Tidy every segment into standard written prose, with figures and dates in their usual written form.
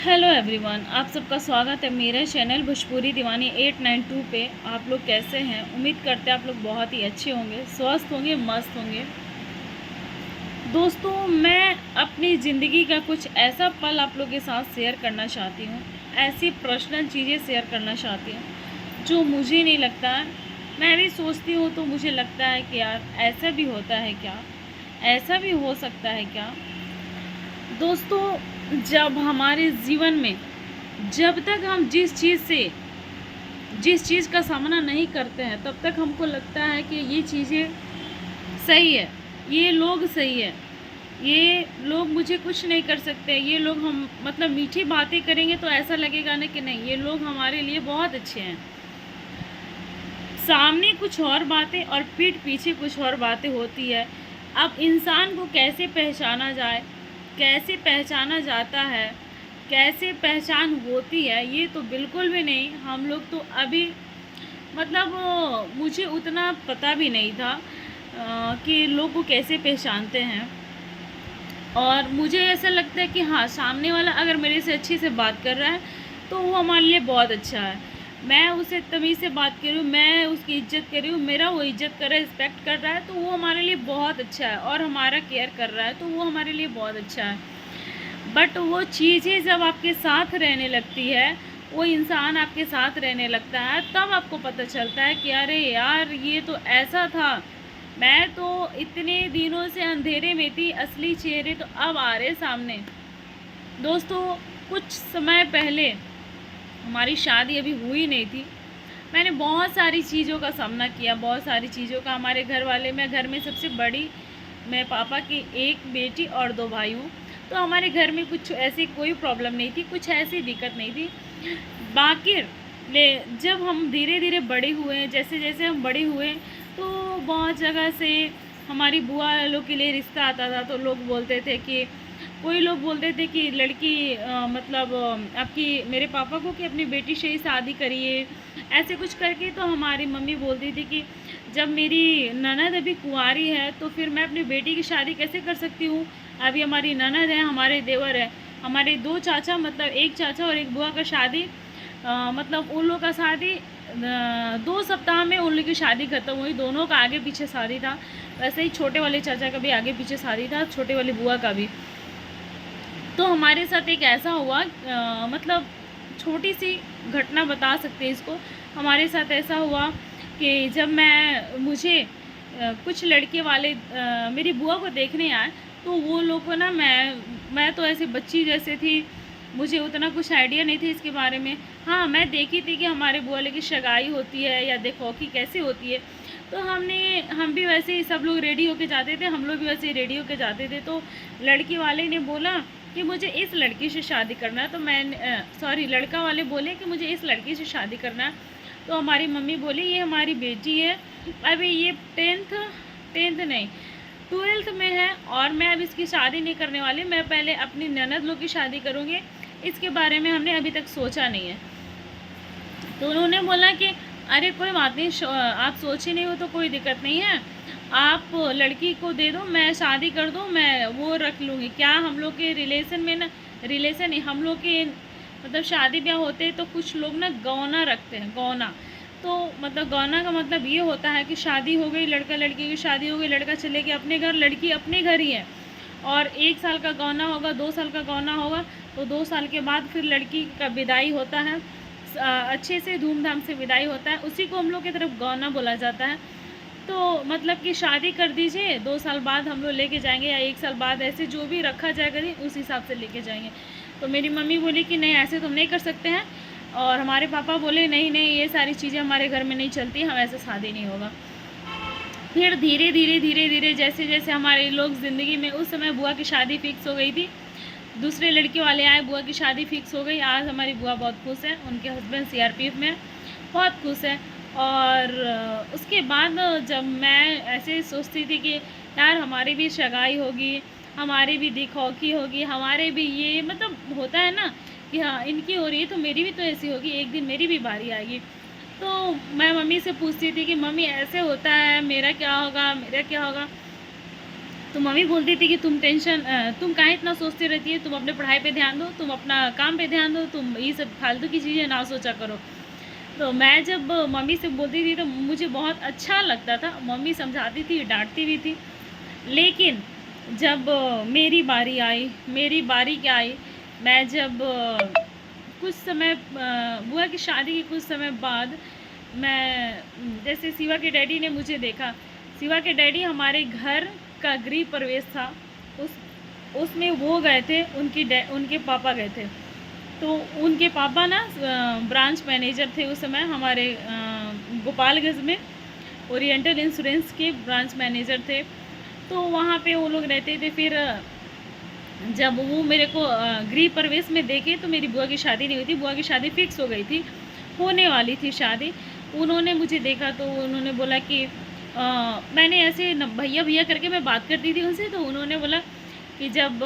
Hello everyone, आप सबका स्वागत है मेरे चैनल भोजपुरी दीवानी 892 पे। आप लोग कैसे हैं? उम्मीद करते हैं आप लोग बहुत ही अच्छे होंगे, स्वस्थ होंगे, मस्त होंगे। दोस्तों, मैं अपनी ज़िंदगी का कुछ ऐसा पल आप लोग के साथ शेयर करना चाहती हूँ, ऐसी पर्सनल चीज़ें शेयर करना चाहती हूँ जो मुझे नहीं लगता है। मैं भी सोचती हूँ तो मुझे लगता है कि यार ऐसा भी होता है क्या, ऐसा भी हो सकता है क्या। दोस्तों, जब हमारे जीवन में जब तक हम जिस चीज़ का सामना नहीं करते हैं तब तक हमको लगता है कि ये चीज़ें सही है, ये लोग सही है, ये लोग मुझे कुछ नहीं कर सकते, ये लोग हम मतलब मीठी बातें करेंगे तो ऐसा लगेगा ना कि नहीं, ये लोग हमारे लिए बहुत अच्छे हैं। सामने कुछ और बातें और पीठ पीछे कुछ और बातें होती है। अब इंसान को कैसे पहचाना जाए, कैसे पहचाना जाता है, कैसे पहचान होती है, ये तो बिल्कुल भी नहीं। हम लोग तो अभी मतलब मुझे उतना पता भी नहीं था कि लोग को कैसे पहचानते हैं। और मुझे ऐसा लगता है कि हाँ, सामने वाला अगर मेरे से अच्छे से बात कर रहा है तो वो हमारे लिए बहुत अच्छा है। मैं उसे तमीज़ से बात कर रही हूँ, मैं उसकी इज्जत कर रही हूँ, मेरा वो इज्जत कर रहा है, रिस्पेक्ट कर रहा है, तो वो हमारे लिए बहुत अच्छा है। और हमारा केयर कर रहा है तो वो हमारे लिए बहुत अच्छा है। बट वो चीज़ें जब आपके साथ रहने लगती है, वो इंसान आपके साथ रहने लगता है, तब आपको पता चलता है कि अरे यार, ये तो ऐसा था। मैं तो इतने दिनों से अंधेरे में थी, असली चेहरे तो अब आ रहे सामने। दोस्तों, कुछ समय पहले हमारी शादी अभी हुई नहीं थी। मैंने बहुत सारी चीज़ों का सामना किया, बहुत सारी चीज़ों का। हमारे घर वाले, मैं घर में सबसे बड़ी, मैं पापा की एक बेटी और 2 भाई हूँ। तो हमारे घर में कुछ ऐसी कोई प्रॉब्लम नहीं थी, कुछ ऐसी दिक्कत नहीं थी। बाकी जब हम धीरे धीरे बड़े हुए, जैसे जैसे हम बड़े हुए, तो बहुत जगह से हमारी बुआ लोग के लिए रिश्ता आता था। तो लोग बोलते थे कि, कोई लोग बोलते थे कि लड़की मतलब आपकी, मेरे पापा को, कि अपनी बेटी से ही शादी करिए, ऐसे कुछ करके। तो हमारी मम्मी बोलती थी कि जब मेरी ननद अभी कुंवारी है तो फिर मैं अपनी बेटी की शादी कैसे कर सकती हूँ। अभी हमारी ननद है, हमारे देवर है, हमारे 2 चाचा, मतलब एक चाचा और एक बुआ का शादी, मतलब उन लोग का शादी 2 सप्ताह में उन लोग की शादी ख़त्म हुई। दोनों का आगे पीछे शादी था। वैसे ही छोटे वाले चाचा का भी आगे पीछे शादी था, छोटे वाली बुआ का भी। तो हमारे साथ एक ऐसा हुआ, मतलब छोटी सी घटना बता सकते हैं इसको। हमारे साथ ऐसा हुआ कि जब मुझे कुछ लड़के वाले मेरी बुआ को देखने आए, तो वो लोग को ना, मैं तो ऐसे बच्ची जैसे थी, मुझे उतना कुछ आइडिया नहीं थी इसके बारे में। हाँ, मैं देखी थी कि हमारे बुआ की सगाई होती है या देखौखी कैसे होती है। तो हम भी वैसे ही सब लोग रेडी होके जाते थे, हम लोग भी वैसे ही रेडी होके जाते थे। तो लड़की वाले ने बोला कि मुझे इस लड़की से शादी करना है। तो लड़का वाले बोले कि मुझे इस लड़की से शादी करना है। तो हमारी मम्मी बोली, ये हमारी बेटी है, अभी ये टेंथ नहीं, 12th में है, और मैं अब इसकी शादी नहीं करने वाली। मैं पहले अपनी ननद लोग की शादी करूँगी, इसके बारे में हमने अभी तक सोचा नहीं है। तो उन्होंने बोला कि अरे कोई बात नहीं, आप सोचे नहीं हो तो कोई दिक्कत नहीं है, आप लड़की को दे दो, मैं शादी कर दूँ, मैं वो रख लूँगी। क्या हम लोग के रिलेशन में ना, रिलेशन नहीं, हम लोग के मतलब शादी ब्याह होते हैं तो कुछ लोग ना गौना रखते हैं, गौना। तो मतलब गौना का मतलब ये होता है कि शादी हो गई, लड़का लड़की की शादी हो गई, लड़का चले गया अपने घर, लड़की अपने घर ही है, और 1 साल का गौना होगा, 2 साल का गौना होगा, तो 2 साल के बाद फिर लड़की का विदाई होता है, अच्छे से धूमधाम से विदाई होता है। उसी को हम लोग की तरफ गौना बोला जाता है। तो मतलब कि शादी कर दीजिए, 2 साल बाद हम लोग लेके जाएंगे, या 1 साल बाद, ऐसे जो भी रखा जाएगा नहीं उस हिसाब से लेके जाएंगे। तो मेरी मम्मी बोली कि नहीं, ऐसे तुम नहीं कर सकते हैं। और हमारे पापा बोले नहीं नहीं, ये सारी चीज़ें हमारे घर में नहीं चलती, हम ऐसे शादी नहीं होगा। फिर धीरे धीरे जैसे जैसे हमारे लोग ज़िंदगी में, उस समय बुआ की शादी फिक्स हो गई थी, दूसरे लड़के वाले आए, बुआ की शादी फिक्स हो गई। आज हमारी बुआ बहुत खुश है, उनके हस्बैंड सीआरपीएफ में, बहुत खुश है। और उसके बाद जब मैं ऐसे सोचती थी कि यार हमारी भी सगाई होगी, हमारी भी दिखौखी होगी, हमारे भी ये मतलब होता है ना कि हाँ, इनकी हो रही है तो मेरी भी तो ऐसी होगी, एक दिन मेरी भी बारी आएगी। तो मैं मम्मी से पूछती थी कि मम्मी ऐसे होता है, मेरा क्या होगा, मेरा क्या होगा। तो मम्मी बोलती थी कि तुम काहे इतना सोचती रहती है, तुम अपने पढ़ाई पे ध्यान दो, तुम अपना काम पे ध्यान दो, तुम ये सब फालतू की चीज़ें ना सोचा करो। तो मैं जब मम्मी से बोलती थी तो मुझे बहुत अच्छा लगता था। मम्मी समझाती थी, डांटती भी थी। लेकिन जब मेरी बारी आई, मेरी बारी क्या आई, मैं जब कुछ समय बुआ की शादी के कुछ समय बाद मैं जैसे शिवा के डैडी ने मुझे देखा। शिवा के डैडी हमारे घर का गृह प्रवेश था, उसमें वो गए थे, उनके पापा गए थे। तो उनके पापा ना ब्रांच मैनेजर थे उस समय हमारे गोपालगंज में, ओरिएंटल इंश्योरेंस के ब्रांच मैनेजर थे। तो वहाँ पे वो लोग रहते थे। फिर जब वो मेरे को गृह प्रवेश में देखे तो मेरी बुआ की शादी नहीं हुई थी, बुआ की शादी फिक्स हो गई थी, होने वाली थी शादी। उन्होंने मुझे देखा तो उन्होंने बोला कि मैंने ऐसे भैया भैया करके मैं बात करती थी उनसे, तो उन्होंने बोला कि जब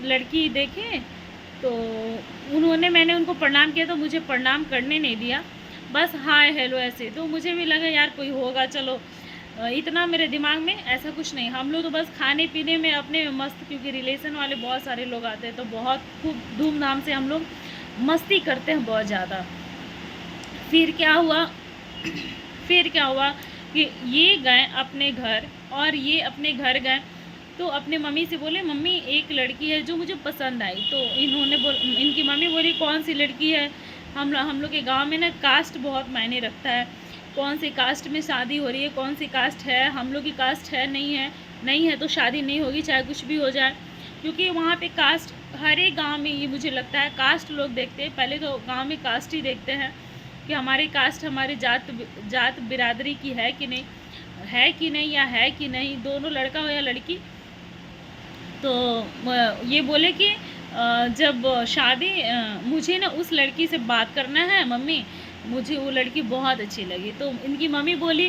लड़की देखे तो मैंने उनको प्रणाम किया, तो मुझे प्रणाम करने नहीं दिया, बस हाय हेलो ऐसे। तो मुझे भी लगा यार कोई होगा, चलो इतना मेरे दिमाग में ऐसा कुछ नहीं। हम लोग तो बस खाने पीने में अपने मस्त, क्योंकि रिलेशन वाले बहुत सारे लोग आते हैं तो बहुत खूब धूमधाम से हम लोग मस्ती करते हैं बहुत ज़्यादा। फिर क्या हुआ कि ये गए अपने घर, और ये अपने घर गए तो अपने मम्मी से बोले मम्मी एक लड़की है जो मुझे पसंद आई। तो इनकी मम्मी बोली कौन सी लड़की है, हम लोग के गांव में ना कास्ट बहुत मायने रखता है, कौन सी कास्ट में शादी हो रही है, कौन सी कास्ट है, हम लोग की कास्ट है नहीं है तो शादी नहीं होगी, चाहे कुछ भी हो जाए। क्योंकि वहाँ पे कास्ट हर एक गाँव में, ये मुझे लगता है कास्ट लोग देखते हैं, पहले तो गाँव में कास्ट ही देखते हैं कि हमारी कास्ट हमारी जात बिरादरी की है कि नहीं, या है कि नहीं, दोनों लड़का हो या लड़की। तो ये बोले कि जब शादी मुझे ना उस लड़की से बात करना है मम्मी, मुझे वो लड़की बहुत अच्छी लगी। तो इनकी मम्मी बोली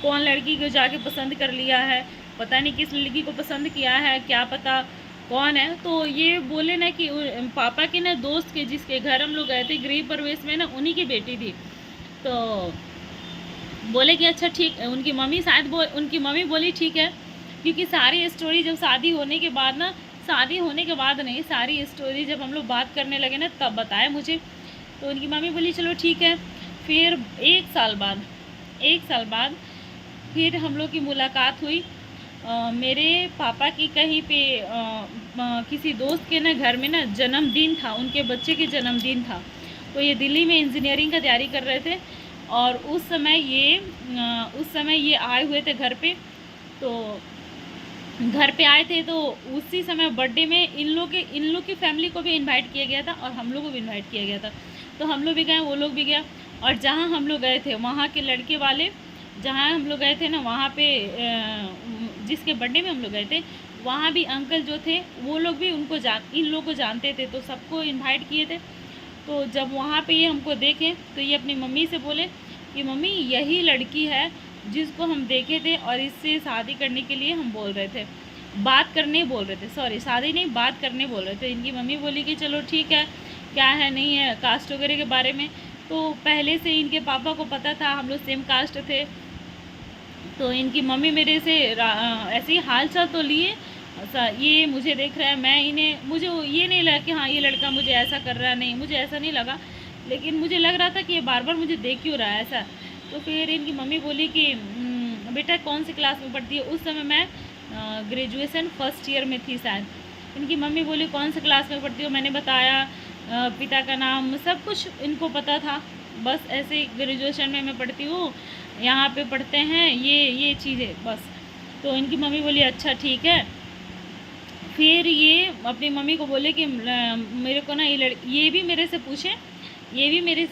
कौन लड़की को जाके पसंद कर लिया है, पता नहीं किस लड़की को पसंद किया है, क्या पता कौन है। तो ये बोले ना कि पापा के ना दोस्त के जिसके घर हम लोग गए थे गृह प्रवेश में ना, उन्हीं की बेटी थी। तो बोले कि अच्छा ठीक है, उनकी मम्मी बोली ठीक है, क्योंकि सारी स्टोरी जब शादी होने के बाद नहीं, सारी स्टोरी जब हम लोग बात करने लगे ना तब बताया मुझे। तो उनकी मम्मी बोली चलो ठीक है। फिर एक साल बाद फिर हम लोग की मुलाकात हुई। मेरे पापा की कहीं पे किसी दोस्त के ना घर में ना जन्मदिन था, उनके बच्चे के जन्मदिन था। तो ये दिल्ली में इंजीनियरिंग का तैयारी कर रहे थे, और उस समय ये आए हुए थे घर पे। तो घर पे आए थे तो उसी समय बर्थडे में इन लोग की फैमिली को भी इनवाइट किया गया था और हम लोग को भी इनवाइट किया गया था। तो हम लोग भी गए, वो लोग भी गया। और जहाँ हम लोग गए थे वहाँ के लड़के वाले, जहाँ हम लोग गए थे ना वहाँ पे जिसके बर्थडे में हम लोग गए थे, वहाँ भी अंकल जो थे वो लोग भी इन लोग को जानते थे, तो सबको इन्वाइट किए थे। तो जब वहाँ पे ये हमको देखे तो ये अपनी मम्मी से बोले कि मम्मी यही लड़की है जिसको हम देखे थे, और इससे शादी करने के लिए हम बोल रहे थे, बात करने बोल रहे थे, सॉरी शादी नहीं बात करने बोल रहे थे। इनकी मम्मी बोली कि चलो ठीक है, क्या है नहीं है कास्ट वगैरह के बारे में। तो पहले से इनके पापा को पता था, हम लोग सेम कास्ट थे। तो इनकी मम्मी मेरे से ऐसे ही हाल चाल तो लिए, ये मुझे देख रहा है, मुझे ये नहीं लगा कि हाँ ये लड़का मुझे ऐसा कर रहा है, नहीं मुझे ऐसा नहीं लगा, लेकिन मुझे लग रहा था कि ये बार बार मुझे देख क्यों रहा है ऐसा। तो फिर इनकी मम्मी बोली कि बेटा कौन सी क्लास में पढ़ती है। उस समय मैं ग्रेजुएशन फर्स्ट ईयर में थी शायद। इनकी मम्मी बोली कौन सी क्लास में पढ़ती हो, मैंने बताया, पिता का नाम सब कुछ इनको पता था, बस ऐसे ग्रेजुएशन में मैं पढ़ती हूँ, यहाँ पे पढ़ते हैं ये चीज़ें बस। तो इनकी मम्मी बोली अच्छा ठीक है। फिर ये अपनी मम्मी को बोले कि मेरे को ना ये भी मेरे से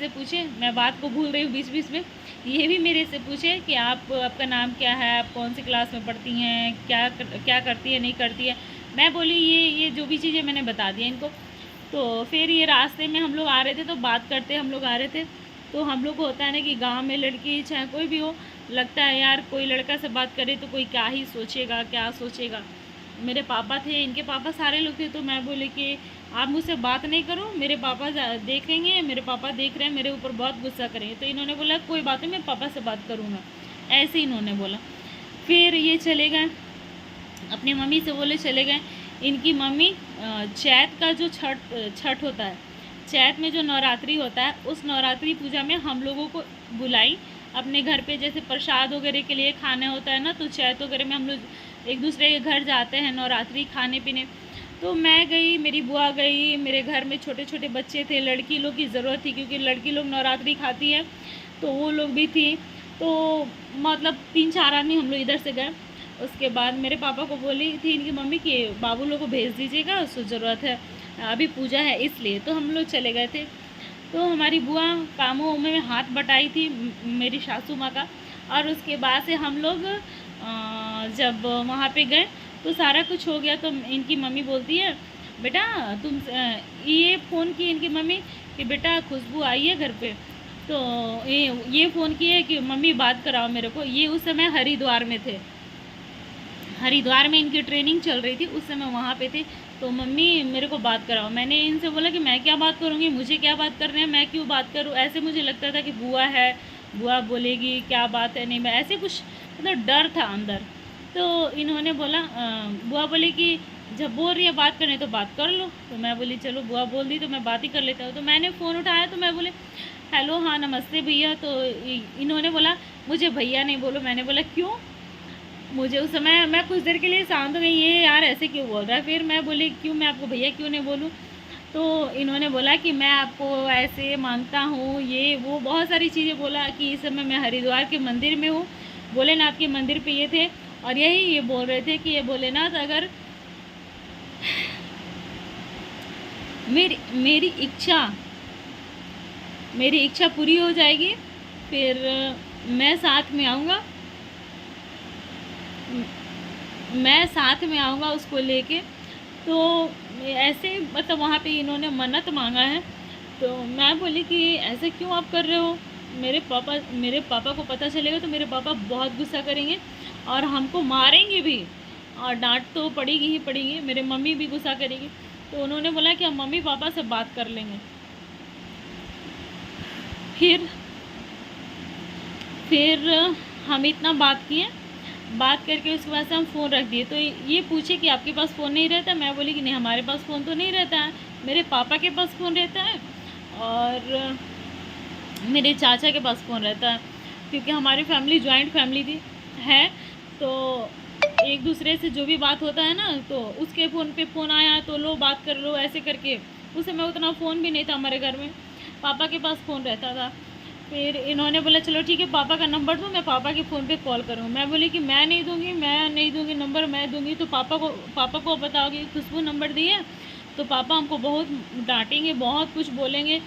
पूछे, मैं बात को भूल रही हूँ बीच बीच में, ये भी मेरे से पूछे कि आपका नाम क्या है, आप कौन सी क्लास में पढ़ती हैं, क्या करती है नहीं करती है। मैं बोली ये जो भी चीज़ें मैंने बता दिया इनको। तो फिर ये रास्ते में हम लोग आ रहे थे, तो बात करते हम लोग आ रहे थे। तो हम लोग को होता है ना कि गांव में लड़की चाहे कोई भी हो, लगता है यार कोई लड़का से बात करे तो कोई क्या ही सोचेगा, क्या सोचेगा। मेरे पापा थे, इनके पापा सारे लोग थे। तो मैं बोले कि आप मुझसे बात नहीं करो, मेरे पापा देखेंगे, मेरे पापा देख रहे हैं, मेरे ऊपर बहुत गुस्सा करेंगे। तो इन्होंने बोला कोई बात नहीं, मैं पापा से बात करूँगा, ऐसे इन्होंने बोला। फिर ये चले गए। अपनी मम्मी से बोले चले गए। इनकी मम्मी चैत का जो छठ होता है, चैत में जो नवरात्रि होता है, उस नवरात्रि पूजा में हम लोगों को बुलाई अपने घर पे। जैसे प्रसाद वगैरह के लिए खाना होता है ना, तो चैत वगैरह में हम लोग एक दूसरे के घर जाते हैं नवरात्रि खाने पीने। तो मैं गई, मेरी बुआ गई, मेरे घर में छोटे छोटे बच्चे थे, लड़की लोग की ज़रूरत थी क्योंकि लड़की लोग नवरात्रि खाती है, तो वो लोग भी थी। तो मतलब 3-4 आदमी हम लोग इधर से गए। उसके बाद मेरे पापा को बोली थी इनकी मम्मी कि बाबू लोग को भेज दीजिएगा, उसको ज़रूरत है, अभी पूजा है इसलिए। तो हम लोग चले गए थे। तो हमारी बुआ कामों में हाथ बटाई थी मेरी सासू माँ का। और उसके बाद से हम लोग जब वहाँ पे गए तो सारा कुछ हो गया। तो इनकी मम्मी बोलती है, बेटा तुम ये फ़ोन की इनकी मम्मी कि बेटा खुशबू आई है घर पे। तो ये फ़ोन किए कि मम्मी बात कराओ मेरे को। ये उस समय हरिद्वार में थे, हरिद्वार में इनकी ट्रेनिंग चल रही थी, उस समय वहाँ पे थे। तो मम्मी मेरे को बात कराओ। मैंने इनसे बोला कि मैं क्या बात करूँगी, मुझे क्या बात करना है, मैं क्यों बात करूँ। ऐसे मुझे लगता था कि बुआ है, बुआ बोलेगी क्या बात है, नहीं मैं ऐसे कुछ मतलब डर था अंदर। तो इन्होंने बोला बुआ बोली कि जब बोल रही है बात करने तो बात कर लो। तो मैं बोली चलो बुआ बोल दी तो मैं बात ही कर लेता हूँ। तो मैंने फ़ोन उठाया तो मैं बोले हेलो, हाँ नमस्ते भैया। तो इन्होंने बोला मुझे भैया नहीं बोलो। मैंने बोला क्यों। मुझे उस समय मैं कुछ देर के लिए शांत हो गई, ये यार ऐसे क्यों बोल रहा है। फिर मैं बोली क्यों, मैं आपको भैया क्यों नहीं बोलूँ। तो इन्होंने बोला कि मैं आपको ऐसे मानता हूँ, ये वो बहुत सारी चीज़ें बोला कि इस समय मैं हरिद्वार के मंदिर में हूँ, भोलेनाथ के मंदिर पे ये थे। और यही ये बोल रहे थे कि ये भोलेनाथ अगर मेरी इच्छा पूरी हो जाएगी फिर मैं साथ में आऊँगा, उसको लेके। तो ऐसे मतलब वहाँ पे इन्होंने मन्नत मांगा है। तो मैं बोली कि ऐसे क्यों आप कर रहे हो। मेरे पापा को पता चलेगा तो मेरे पापा बहुत गुस्सा करेंगे और हमको मारेंगे भी, और डांट तो पड़ेगी ही पड़ेगी, मेरे मम्मी भी गुस्सा करेगी। तो उन्होंने बोला कि हम मम्मी पापा से बात कर लेंगे। फिर हम इतना बात किए, बात करके उसके बाद से हम फ़ोन रख दिए। तो ये पूछे कि आपके पास फ़ोन नहीं रहता। मैं बोली कि नहीं हमारे पास फ़ोन तो नहीं रहता है, मेरे पापा के पास फ़ोन रहता है और मेरे चाचा के पास फ़ोन रहता है, क्योंकि हमारी फैमिली जॉइंट फैमिली थी है। तो एक दूसरे से जो भी बात होता है ना, तो उसके फ़ोन पे फ़ोन आया तो लो बात कर लो, ऐसे करके। उस समय उतना फ़ोन भी नहीं था हमारे घर में, पापा के पास फ़ोन रहता था। फिर इन्होंने बोला चलो ठीक है पापा का नंबर दो, मैं पापा के फ़ोन पे कॉल करूँ। मैं बोली कि मैं नहीं दूँगी नंबर, मैं दूँगी तो पापा को बताओगी खुशबू नंबर दी है तो पापा हमको बहुत डांटेंगे, बहुत कुछ बोलेंगे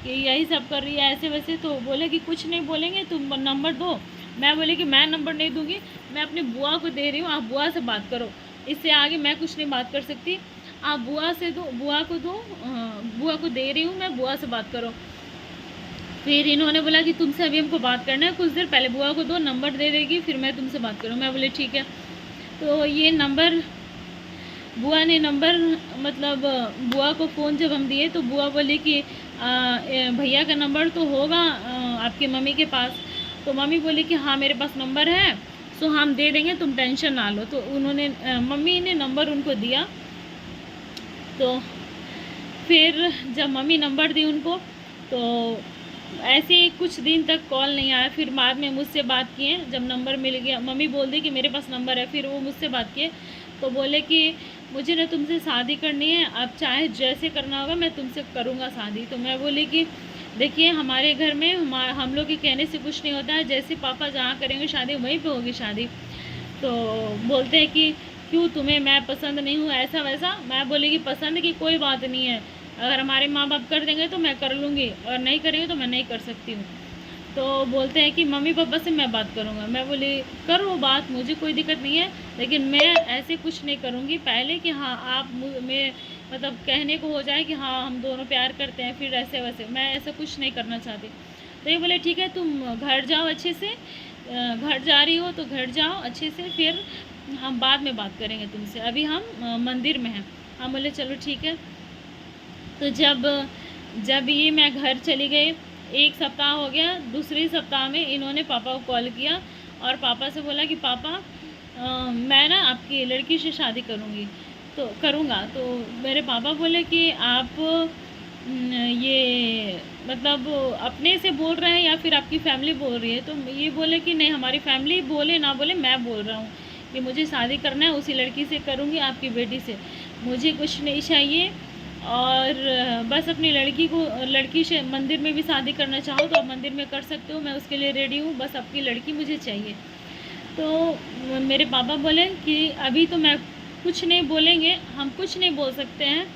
कि यही सब कर रही है ऐसे वैसे। तो बोले कि कुछ नहीं बोलेंगे, तुम नंबर दो। मैं बोली कि मैं नंबर नहीं दूँगी, मैं अपनी बुआ को दे रही हूँ, आप बुआ से बात करो, इससे आगे मैं कुछ नहीं बात कर सकती। आप बुआ से दो, बुआ को दे रही हूँ मैं, बुआ से बात करो। फिर इन्होंने बोला कि तुमसे अभी हमको बात करना है, कुछ देर पहले बुआ को दो, नंबर दे देगी फिर मैं तुमसे बात करूँ। मैं बोले ठीक है। तो ये नंबर बुआ ने मतलब बुआ को फ़ोन जब हम दिए तो बुआ बोली कि भैया का नंबर तो होगा आपकी मम्मी के पास। तो मम्मी बोली कि हाँ मेरे पास नंबर है, सो हम दे देंगे, तुम टेंशन ना लो। तो उन्होंने मम्मी ने नंबर उनको दिया। तो फिर जब मम्मी नंबर दी उनको तो ऐसे कुछ दिन तक कॉल नहीं आया। फिर बाद में मुझसे बात किए, जब नंबर मिल गया मम्मी बोल दी कि मेरे पास नंबर है। फिर वो मुझसे बात किए तो बोले कि मुझे ना तुमसे शादी करनी है, आप चाहे जैसे करना होगा मैं तुमसे करूँगा शादी। तो मैं बोली कि देखिए हमारे घर में हम लोग के कहने से कुछ नहीं होता है, जैसे पापा जहाँ करेंगे शादी वहीं पे होगी शादी। तो बोलते हैं कि क्यों तुम्हें मैं पसंद नहीं हूँ ऐसा वैसा। मैं बोली कि पसंद की कोई बात नहीं है, अगर हमारे माँ बाप कर देंगे तो मैं कर लूँगी और नहीं करेंगे तो मैं नहीं कर सकती हूँ। तो बोलते हैं कि मम्मी पापा से मैं बात करूँगा। मैं बोली करो बात, मुझे कोई दिक्कत नहीं है, लेकिन मैं ऐसे कुछ नहीं करूँगी पहले कि हाँ आप में मतलब कहने को हो जाए कि हाँ हम दोनों प्यार करते हैं फिर ऐसे वैसे, मैं ऐसा कुछ नहीं करना चाहती। तो ये बोले ठीक है तुम घर जाओ अच्छे से, घर जा रही हो तो घर जाओ अच्छे से, फिर हम बाद में बात करेंगे तुमसे, अभी हम मंदिर में हैं। हम बोले चलो ठीक है। तो जब ये मैं घर चली गई, 1 सप्ताह हो गया, दूसरे सप्ताह में इन्होंने पापा को कॉल किया और पापा से बोला कि पापा मैं ना आपकी लड़की से शादी करूँगा। तो मेरे पापा बोले कि आप ये मतलब अपने से बोल रहे हैं या फिर आपकी फैमिली बोल रही है? तो ये बोले कि नहीं, हमारी फैमिली बोले ना बोले, मैं बोल रहा हूँ कि मुझे शादी करना है, उसी लड़की से करूँगी, आपकी बेटी से। मुझे कुछ नहीं चाहिए, और बस अपनी लड़की से मंदिर में भी शादी करना चाहो तो आप मंदिर में कर सकते हो, मैं उसके लिए रेडी हूँ, बस आपकी लड़की मुझे चाहिए। तो मेरे पापा बोले कि अभी तो मैं कुछ नहीं बोलेंगे, हम कुछ नहीं बोल सकते हैं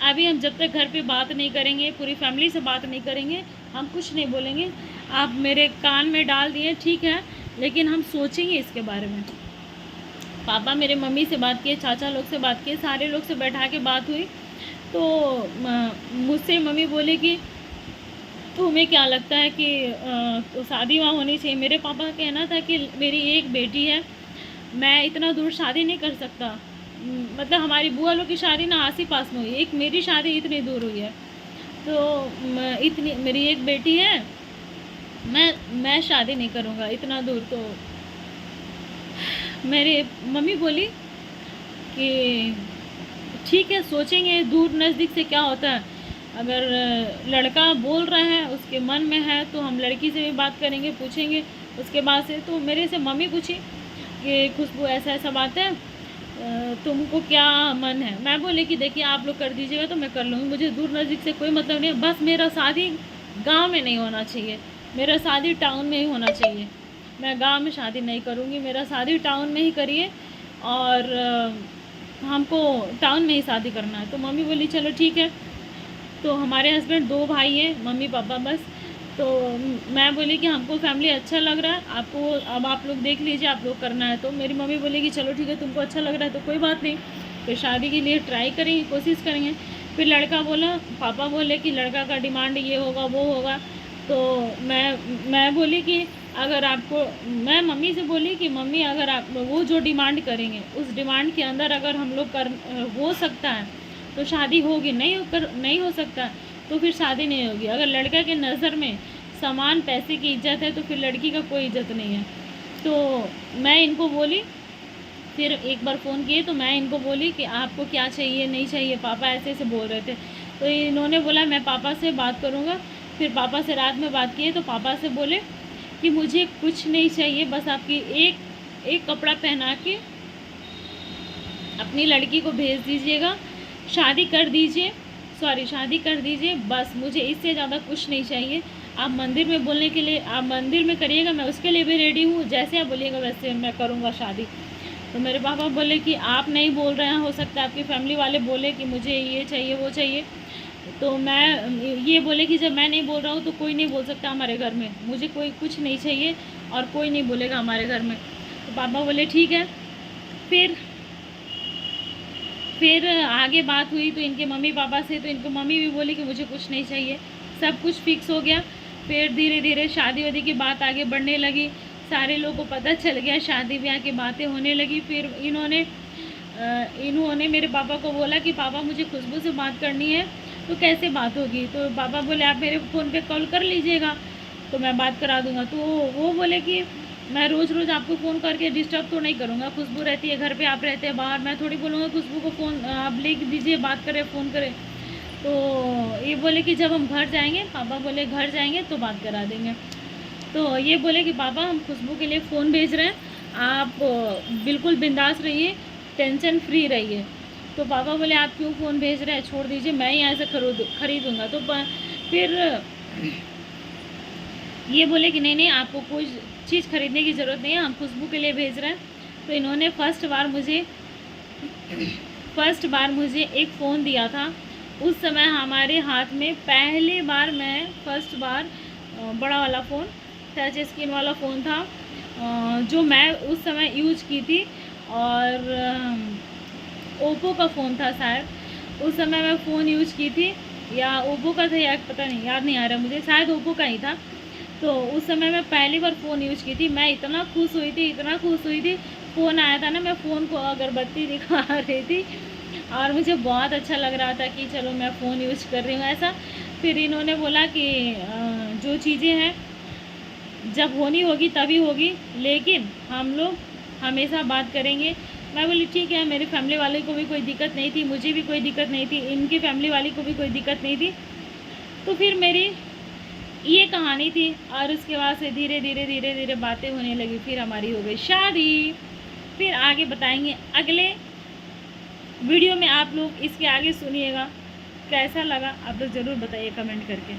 अभी, हम जब तक घर पे बात नहीं करेंगे, पूरी फैमिली से बात नहीं करेंगे, हम कुछ नहीं बोलेंगे। आप मेरे कान में डाल दिए, ठीक है, लेकिन हम सोचेंगे इसके बारे में। पापा मेरे मम्मी से बात किए, चाचा लोग से बात किए, सारे लोग से बैठा के बात हुई। तो मुझसे मम्मी बोले कि तुम्हें क्या लगता है कि तो शादी वहाँ होनी चाहिए? मेरे पापा का कहना था कि मेरी एक बेटी है, मैं इतना दूर शादी नहीं कर सकता। मतलब हमारी बुआ लोग की शादी ना आस ही पास में हुई, एक मेरी शादी इतनी दूर हुई है। तो इतनी मेरी एक बेटी है, मैं शादी नहीं करूँगा इतना दूर। तो मेरे मम्मी बोली कि ठीक है, सोचेंगे दूर नज़दीक से क्या होता है। अगर लड़का बोल रहा है, उसके मन में है, तो हम लड़की से भी बात करेंगे, पूछेंगे उसके बाद से। तो मेरे से मम्मी पूछी कि खुशबू ऐसा ऐसा बात है, तुमको क्या मन है? मैं बोले कि देखिए आप लोग कर दीजिएगा तो मैं कर लूँगी, मुझे दूर नज़दीक से कोई मतलब नहीं है, बस मेरा शादी गांव में नहीं होना चाहिए, मेरा शादी टाउन में ही होना चाहिए। मैं गांव में शादी नहीं करूँगी, मेरा शादी टाउन में ही करिए, और हमको टाउन में ही शादी करना है। तो मम्मी बोली चलो ठीक है। तो हमारे हस्बैंड 2 भाई हैं, मम्मी पापा बस। तो मैं बोली कि हमको फैमिली अच्छा लग रहा है, आपको अब आप लोग देख लीजिए, आप लोग करना है। तो मेरी मम्मी बोली कि चलो ठीक है, तुमको अच्छा लग रहा है तो कोई बात नहीं, फिर शादी के लिए ट्राई करेंगे, कोशिश करेंगे। फिर लड़का बोला, पापा बोले कि लड़का का डिमांड ये होगा वो होगा। तो मैं बोली कि अगर आपको, मैं मम्मी से बोली कि मम्मी अगर आप वो जो डिमांड करेंगे उस डिमांड के अंदर अगर हम लोग हो सकता है तो शादी होगी, नहीं हो सकता तो फिर शादी नहीं होगी। अगर लड़का के नज़र में सामान पैसे की इज्जत है तो फिर लड़की का कोई इज्जत नहीं है। तो मैं इनको बोली, फिर एक बार फ़ोन किए तो मैं इनको बोली कि आपको क्या चाहिए नहीं चाहिए, पापा ऐसे ऐसे बोल रहे थे। तो इन्होंने बोला मैं पापा से बात करूँगा। फिर पापा से रात में बात किए तो पापा से बोले कि मुझे कुछ नहीं चाहिए, बस आपकी एक कपड़ा पहना के अपनी लड़की को भेज दीजिएगा, शादी कर दीजिए, बस मुझे इससे ज़्यादा कुछ नहीं चाहिए। आप मंदिर में बोलने के लिए आप मंदिर में करिएगा, मैं उसके लिए भी रेडी हूँ, जैसे आप बोलिएगा वैसे मैं करूँगा शादी। तो मेरे पापा बोले कि आप नहीं बोल रहे हैं, हो सकता है आपकी फैमिली वाले बोले कि मुझे ये चाहिए वो चाहिए। तो मैं ये बोले कि जब मैं नहीं बोल रहा हूँ तो कोई नहीं बोल सकता हमारे घर में, मुझे कोई कुछ नहीं चाहिए और कोई नहीं बोलेगा हमारे घर में। तो पापा बोले ठीक है। फिर आगे बात हुई तो इनके मम्मी पापा से, तो इनकी मम्मी भी बोली कि मुझे कुछ नहीं चाहिए, सब कुछ फिक्स हो गया। फिर धीरे धीरे शादी वादी की बात आगे बढ़ने लगी, सारे लोगों को पता चल गया, शादी ब्याह की बातें होने लगी। फिर इन्होंने मेरे पापा को बोला कि पापा मुझे खुशबू से बात करनी है, तो कैसे बात होगी? तो पापा बोले आप मेरे फ़ोन पे कॉल कर लीजिएगा तो मैं बात करा दूँगा। तो वो बोले कि मैं रोज़ रोज़ आपको फ़ोन करके डिस्टर्ब तो नहीं करूँगा, खुशबू रहती है घर पे, आप रहते हैं बाहर, मैं थोड़ी बोलूँगा खुशबू को फ़ोन आप लिख दीजिए, बात करें, फ़ोन करें। तो ये बोले कि जब हम घर जाएंगे, पापा बोले घर जाएंगे तो बात करा देंगे। तो ये बोले कि पापा हम खुशबू के लिए फ़ोन भेज रहे हैं, आप बिल्कुल बिंदास रहिए, टेंशन फ्री रहिए। तो पापा बोले आप क्यों फ़ोन भेज रहे हैं, छोड़ दीजिए, मैं ही यहाँ से खरीदूँगा। तो फिर ये बोले कि नहीं आपको कोई चीज़ खरीदने की ज़रूरत नहीं है, हम खुशबू के लिए भेज रहे हैं। तो इन्होंने फर्स्ट बार मुझे एक फ़ोन दिया था। उस समय हमारे हाथ में पहली बार फर्स्ट बार बड़ा वाला फ़ोन, टच स्क्रीन वाला फ़ोन था, जो मैं उस समय यूज की थी। और ओप्पो का फ़ोन था शायद, उस समय मैं फ़ोन यूज की थी, या ओप्पो का था या पता नहीं, याद नहीं आ रहा मुझे, शायद ओप्पो का ही था। तो उस समय मैं पहली बार फ़ोन यूज की थी, मैं इतना खुश हुई थी। फ़ोन आया था ना, मैं फ़ोन को अगरबत्ती दिखा रही थी और मुझे बहुत अच्छा लग रहा था कि चलो मैं फ़ोन यूज कर रही हूँ ऐसा। फिर इन्होंने बोला कि जो चीज़ें हैं जब होनी होगी तभी होगी, लेकिन हम लोग हमेशा बात करेंगे। मैं बोली ठीक है, मेरे फैमिली वाले को भी कोई दिक्कत नहीं थी, मुझे भी कोई दिक्कत नहीं थी, इनकी फैमिली वाली को भी कोई दिक्कत नहीं थी। तो फिर मेरी ये कहानी थी और उसके बाद से धीरे धीरे बातें होने लगी। फिर हमारी हो गई शादी। फिर आगे बताएंगे अगले वीडियो में। आप लोग इसके आगे सुनिएगा। कैसा लगा आप लोग ज़रूर बताइए कमेंट करके।